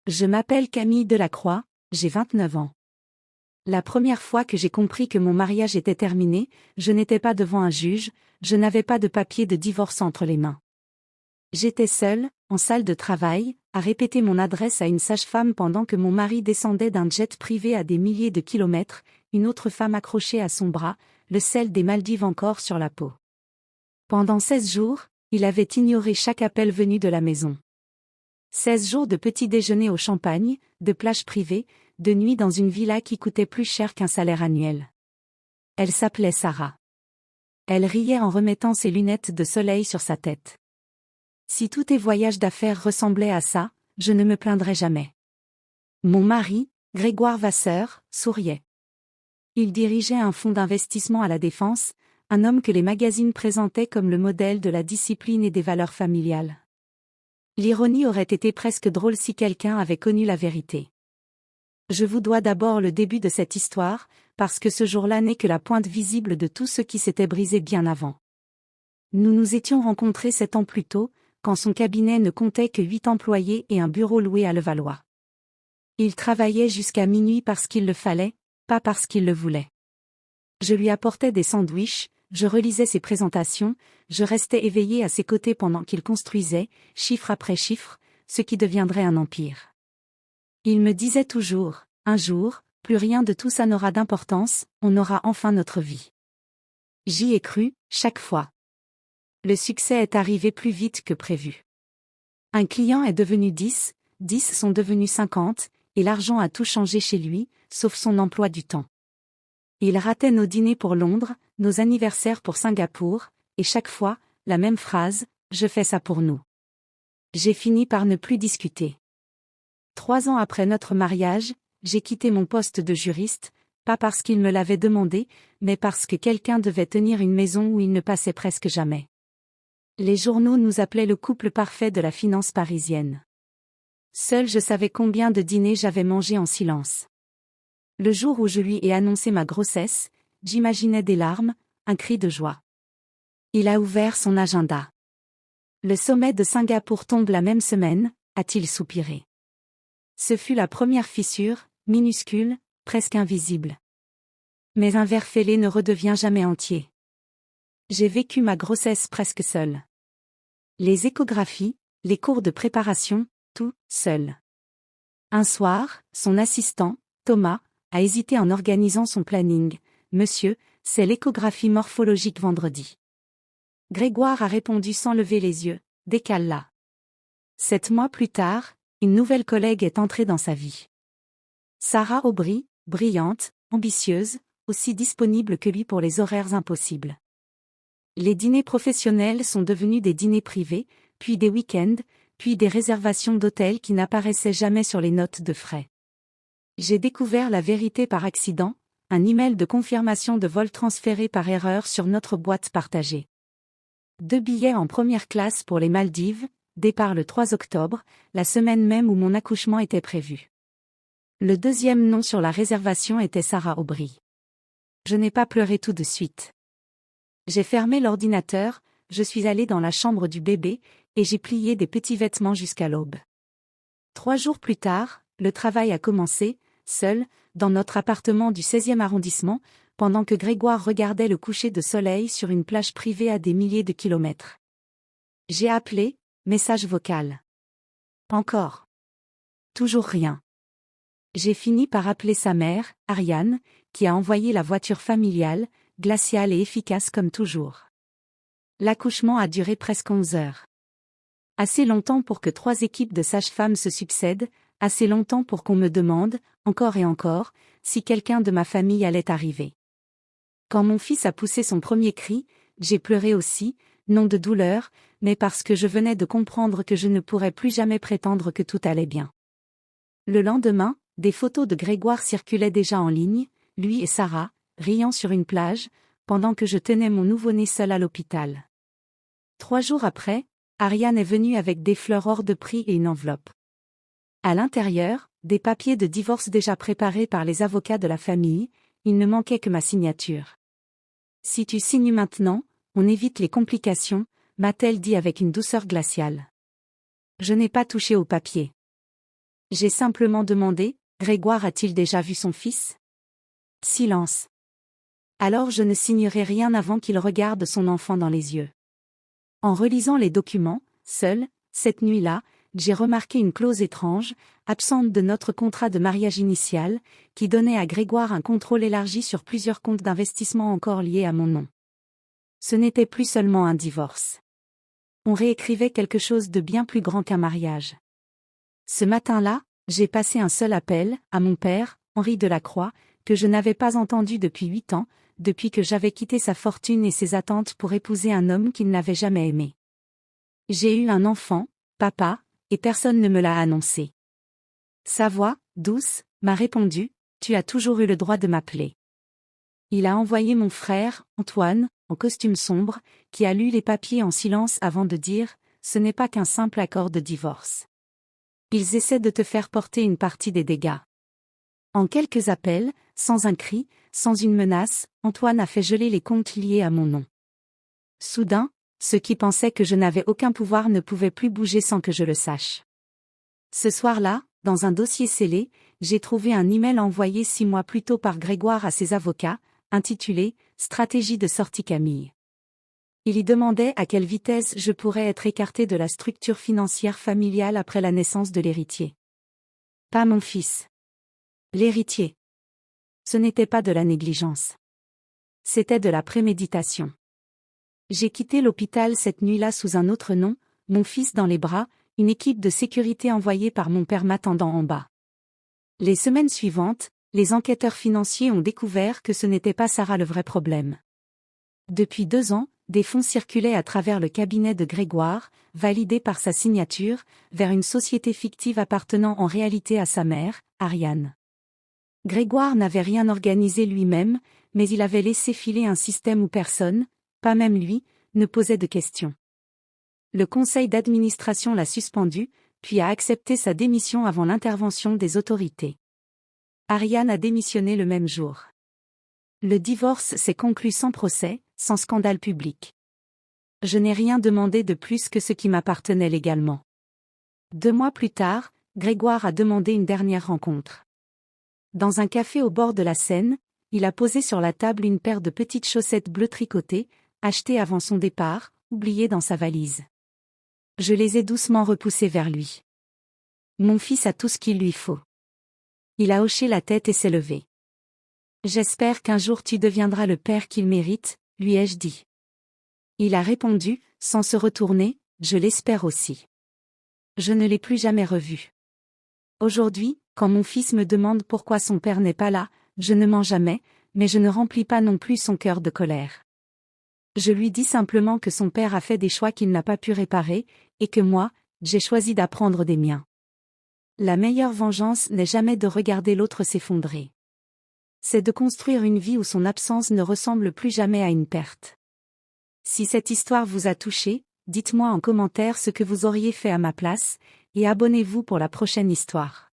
Je m'appelle Camille Delacroix, j'ai 29 ans. La première fois que j'ai compris que mon mariage était terminé, je n'étais pas devant un juge, je n'avais pas de papier de divorce entre les mains. J'étais seule, en salle de travail, à répéter mon adresse à une sage-femme pendant que mon mari descendait d'un jet privé à des milliers de kilomètres, une autre femme accrochée à son bras, le sel des Maldives encore sur la peau. Pendant 16 jours, il avait ignoré chaque appel venu de la maison. 16 jours de petit déjeuner au champagne, de plage privée, de nuit dans une villa qui coûtait plus cher qu'un salaire annuel. Elle s'appelait Sarah. Elle riait en remettant ses lunettes de soleil sur sa tête. Si tous tes voyages d'affaires ressemblaient à ça, je ne me plaindrais jamais. Mon mari, Grégoire Vasseur, souriait. Il dirigeait un fonds d'investissement à la Défense, un homme que les magazines présentaient comme le modèle de la discipline et des valeurs familiales. L'ironie aurait été presque drôle si quelqu'un avait connu la vérité. Je vous dois d'abord le début de cette histoire, parce que ce jour-là n'est que la pointe visible de tout ce qui s'était brisé bien avant. Nous nous étions rencontrés 7 ans plus tôt, quand son cabinet ne comptait que 8 employés et un bureau loué à Levallois. Il travaillait jusqu'à minuit parce qu'il le fallait, pas parce qu'il le voulait. Je lui apportais des sandwichs, je relisais ses présentations, je restais éveillé à ses côtés pendant qu'il construisait, chiffre après chiffre, ce qui deviendrait un empire. Il me disait toujours, un jour, plus rien de tout ça n'aura d'importance, on aura enfin notre vie. J'y ai cru, chaque fois. Le succès est arrivé plus vite que prévu. Un client est devenu 10, 10 sont devenus 50, et l'argent a tout changé chez lui, sauf son emploi du temps. Il ratait nos dîners pour Londres, nos anniversaires pour Singapour, et chaque fois, la même phrase, je fais ça pour nous. J'ai fini par ne plus discuter. 3 ans après notre mariage, j'ai quitté mon poste de juriste, pas parce qu'il me l'avait demandé, mais parce que quelqu'un devait tenir une maison où il ne passait presque jamais. Les journaux nous appelaient le couple parfait de la finance parisienne. Seul je savais combien de dîners j'avais mangé en silence. Le jour où je lui ai annoncé ma grossesse, j'imaginais des larmes, un cri de joie. Il a ouvert son agenda. Le sommet de Singapour tombe la même semaine, a-t-il soupiré. Ce fut la première fissure, minuscule, presque invisible. Mais un verre fêlé ne redevient jamais entier. J'ai vécu ma grossesse presque seule. Les échographies, les cours de préparation, tout, seul. Un soir, son assistant, Thomas, a hésité en organisant son planning. « Monsieur, c'est l'échographie morphologique vendredi. » Grégoire a répondu sans lever les yeux, « Décale-la. » 7 mois plus tard, une nouvelle collègue est entrée dans sa vie. Sarah Aubry, brillante, ambitieuse, aussi disponible que lui pour les horaires impossibles. Les dîners professionnels sont devenus des dîners privés, puis des week-ends, puis des réservations d'hôtels qui n'apparaissaient jamais sur les notes de frais. J'ai découvert la vérité par accident, un email de confirmation de vol transféré par erreur sur notre boîte partagée. 2 billets en première classe pour les Maldives, départ le 3 octobre, la semaine même où mon accouchement était prévu. Le deuxième nom sur la réservation était Sarah Aubry. Je n'ai pas pleuré tout de suite. J'ai fermé l'ordinateur, je suis allée dans la chambre du bébé, et j'ai plié des petits vêtements jusqu'à l'aube. 3 jours plus tard, le travail a commencé, seul, dans notre appartement du 16e arrondissement, pendant que Grégoire regardait le coucher de soleil sur une plage privée à des milliers de kilomètres. J'ai appelé, message vocal. Encore. Toujours rien. J'ai fini par appeler sa mère, Ariane, qui a envoyé la voiture familiale, glaciale et efficace comme toujours. L'accouchement a duré presque 11 heures. Assez longtemps pour que 3 équipes de sages-femmes se succèdent, assez longtemps pour qu'on me demande, encore et encore, si quelqu'un de ma famille allait arriver. Quand mon fils a poussé son premier cri, j'ai pleuré aussi, non de douleur, mais parce que je venais de comprendre que je ne pourrais plus jamais prétendre que tout allait bien. Le lendemain, des photos de Grégoire circulaient déjà en ligne, lui et Sarah, riant sur une plage, pendant que je tenais mon nouveau-né seul à l'hôpital. 3 jours après, Ariane est venue avec des fleurs hors de prix et une enveloppe. À l'intérieur, des papiers de divorce déjà préparés par les avocats de la famille, il ne manquait que ma signature. Si tu signes maintenant, on évite les complications, m'a-t-elle dit avec une douceur glaciale. Je n'ai pas touché au papier. J'ai simplement demandé, Grégoire a-t-il déjà vu son fils? Silence. Alors je ne signerai rien avant qu'il regarde son enfant dans les yeux. En relisant les documents, seul, cette nuit-là, j'ai remarqué une clause étrange, absente de notre contrat de mariage initial, qui donnait à Grégoire un contrôle élargi sur plusieurs comptes d'investissement encore liés à mon nom. Ce n'était plus seulement un divorce. On réécrivait quelque chose de bien plus grand qu'un mariage. Ce matin-là, j'ai passé un seul appel, à mon père, Henri Delacroix, que je n'avais pas entendu depuis 8 ans, depuis que j'avais quitté sa fortune et ses attentes pour épouser un homme qu'il n'avait jamais aimé. J'ai eu un enfant, papa, et personne ne me l'a annoncé. Sa voix, douce, m'a répondu, tu as toujours eu le droit de m'appeler. Il a envoyé mon frère, Antoine, en costume sombre, qui a lu les papiers en silence avant de dire, ce n'est pas qu'un simple accord de divorce. Ils essaient de te faire porter une partie des dégâts. En quelques appels, sans un cri, sans une menace, Antoine a fait geler les comptes liés à mon nom. Soudain, ceux qui pensaient que je n'avais aucun pouvoir ne pouvaient plus bouger sans que je le sache. Ce soir-là, dans un dossier scellé, j'ai trouvé un email envoyé 6 mois plus tôt par Grégoire à ses avocats, intitulé « Stratégie de sortie Camille ». Il y demandait à quelle vitesse je pourrais être écarté de la structure financière familiale après la naissance de l'héritier. Pas mon fils. L'héritier. Ce n'était pas de la négligence. C'était de la préméditation. J'ai quitté l'hôpital cette nuit-là sous un autre nom, mon fils dans les bras, une équipe de sécurité envoyée par mon père m'attendant en bas. Les semaines suivantes, les enquêteurs financiers ont découvert que ce n'était pas Sarah le vrai problème. Depuis 2 ans, des fonds circulaient à travers le cabinet de Grégoire, validés par sa signature, vers une société fictive appartenant en réalité à sa mère, Ariane. Grégoire n'avait rien organisé lui-même, mais il avait laissé filer un système où personne, pas même lui, ne posait de questions. Le conseil d'administration l'a suspendu, puis a accepté sa démission avant l'intervention des autorités. Ariane a démissionné le même jour. Le divorce s'est conclu sans procès, sans scandale public. Je n'ai rien demandé de plus que ce qui m'appartenait légalement. 2 mois plus tard, Grégoire a demandé une dernière rencontre. Dans un café au bord de la Seine, il a posé sur la table une paire de petites chaussettes bleues tricotées, achetées avant son départ, oubliées dans sa valise. Je les ai doucement repoussées vers lui. Mon fils a tout ce qu'il lui faut. Il a hoché la tête et s'est levé. J'espère qu'un jour tu deviendras le père qu'il mérite, lui ai-je dit. Il a répondu, sans se retourner, je l'espère aussi. Je ne l'ai plus jamais revu. Aujourd'hui, quand mon fils me demande pourquoi son père n'est pas là, je ne mens jamais, mais je ne remplis pas non plus son cœur de colère. Je lui dis simplement que son père a fait des choix qu'il n'a pas pu réparer, et que moi, j'ai choisi d'apprendre des miens. La meilleure vengeance n'est jamais de regarder l'autre s'effondrer. C'est de construire une vie où son absence ne ressemble plus jamais à une perte. Si cette histoire vous a touché, dites-moi en commentaire ce que vous auriez fait à ma place, et abonnez-vous pour la prochaine histoire.